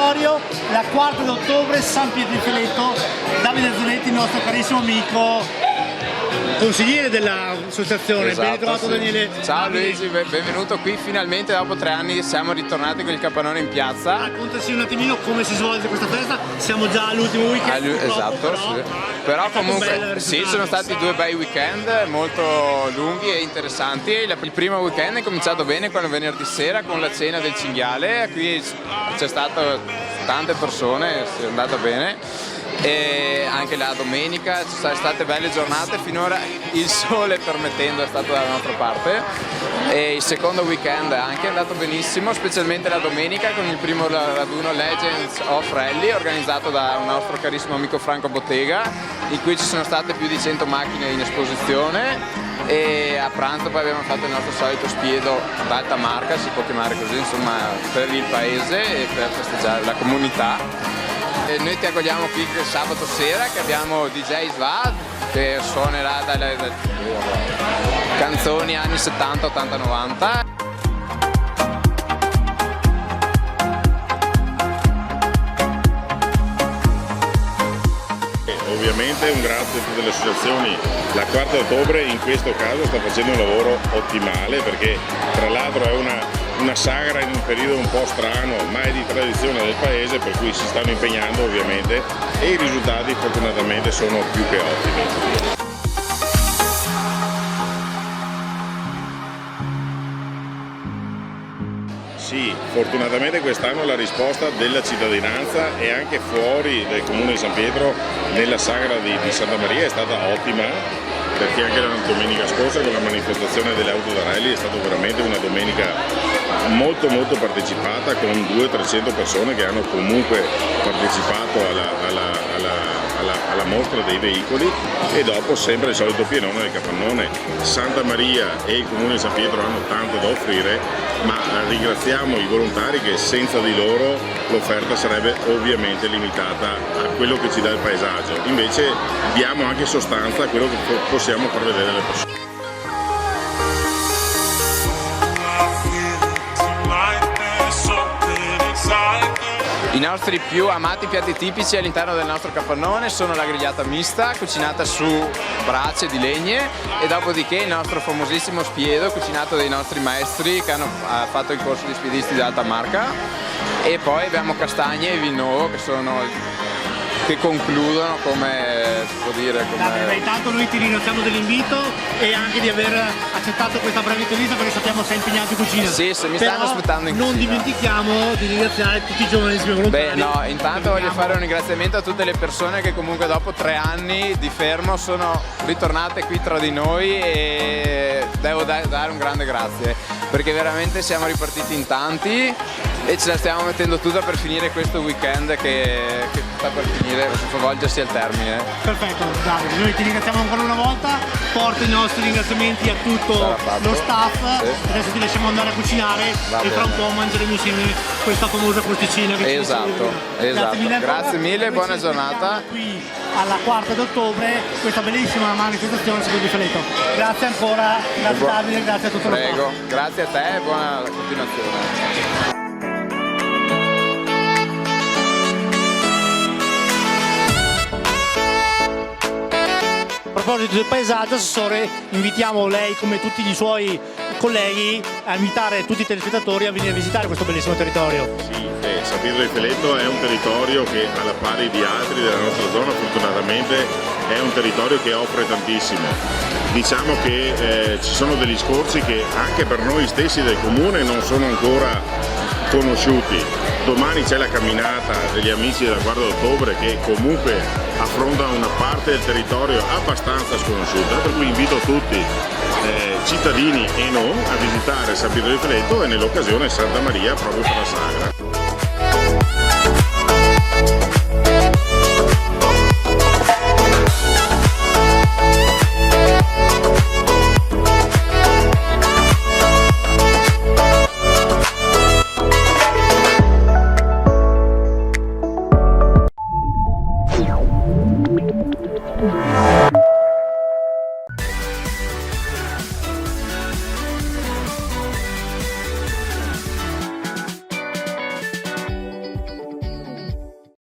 territorio, la 4 di ottobre, San Pietro di Feletto. Davide Zanetti, il nostro carissimo amico, consigliere dell'associazione. Esatto, Ben trovato, sì. Daniele. Ciao Luigi, benvenuto qui. Finalmente dopo 3 anni siamo ritornati con il capannone in piazza. Raccontaci un attimino come si svolge questa festa. Siamo già all'ultimo weekend. Esatto, sì. Però comunque sì, sono stati 2 bei weekend molto lunghi e interessanti. Il primo weekend è cominciato bene con il venerdì sera con la cena del cinghiale. Qui c'è stato tante persone, è andata bene. E anche la domenica ci sono state belle giornate, finora il sole permettendo è stato dalla nostra parte, e il secondo weekend è anche andato benissimo, specialmente la domenica con il primo raduno Legends of Rally organizzato da un nostro carissimo amico Franco Bottega, in cui ci sono state più di 100 macchine in esposizione, e a pranzo poi abbiamo fatto il nostro solito spiedo d'alta marca, si può chiamare così, insomma, per il paese e per festeggiare la comunità. E noi ti accogliamo qui il sabato sera che abbiamo DJ Svad che suonerà dalle canzoni anni 70, 80, 90. Ovviamente un grazie a tutte le associazioni. La 4 ottobre in questo caso sta facendo un lavoro ottimale, perché tra l'altro è una sagra in un periodo un po' strano, ma è di tradizione del paese, per cui si stanno impegnando ovviamente e i risultati fortunatamente sono più che ottimi. Sì, fortunatamente quest'anno la risposta della cittadinanza e anche fuori del comune di San Pietro nella sagra di Santa Maria è stata ottima, perché anche la domenica scorsa con la manifestazione delle auto da rally è stata veramente una domenica molto partecipata, con 200-300 persone che hanno comunque partecipato alla mostra dei veicoli, e dopo sempre il solito pienone del capannone. Santa Maria e il comune di San Pietro hanno tanto da offrire, ma ringraziamo i volontari che senza di loro l'offerta sarebbe ovviamente limitata a quello che ci dà il paesaggio, invece diamo anche sostanza a quello che possiamo far vedere alle persone. I nostri più amati piatti tipici all'interno del nostro capannone sono la grigliata mista, cucinata su brace di legne, e dopodiché il nostro famosissimo spiedo, cucinato dai nostri maestri che hanno fatto il corso di spiedisti di alta marca, e poi abbiamo castagne e vino che concludono, come si può dire, Intanto noi ti ringraziamo dell'invito e anche di aver accettato questa breve intervista, perché sappiamo sei impegnato in cucina. Sì, mi stanno aspettando in cucina. Non dimentichiamo di ringraziare tutti i giovanissimi volontari. Beh, no, intanto voglio fare un ringraziamento a tutte le persone che comunque dopo 3 anni di fermo sono ritornate qui tra di noi, e devo dare un grande grazie, perché veramente siamo ripartiti in tanti e ce la stiamo mettendo tutta per finire questo weekend che sta per finire, per volgersi al termine. Perfetto, Davide, noi ti ringraziamo ancora una volta, porta i nostri ringraziamenti a tutto lo staff, sì. Adesso ti lasciamo andare a cucinare e fra un po' mangeremo insieme questa famosa crosticina che esatto. Grazie mille, buona giornata. Qui alla 4 d'ottobre questa bellissima manifestazione su di Feletto. Grazie ancora, grazie Davide, grazie a tutto lo staff. Prego, grazie a te e buona continuazione. A proposito del paesaggio, Assessore, invitiamo lei come tutti i suoi colleghi a invitare tutti i telespettatori a venire a visitare questo bellissimo territorio. Sì, San Pietro di Feletto è un territorio che, alla pari di altri della nostra zona, fortunatamente è un territorio che offre tantissimo. Diciamo che ci sono degli scorsi che anche per noi stessi del comune non sono ancora conosciuti. Domani c'è la camminata degli amici della 4 ottobre che comunque affrontano una parte del territorio abbastanza sconosciuta, per cui invito tutti, cittadini e non, a visitare San Pietro di Feletto e nell'occasione Santa Maria proprio per la sagra.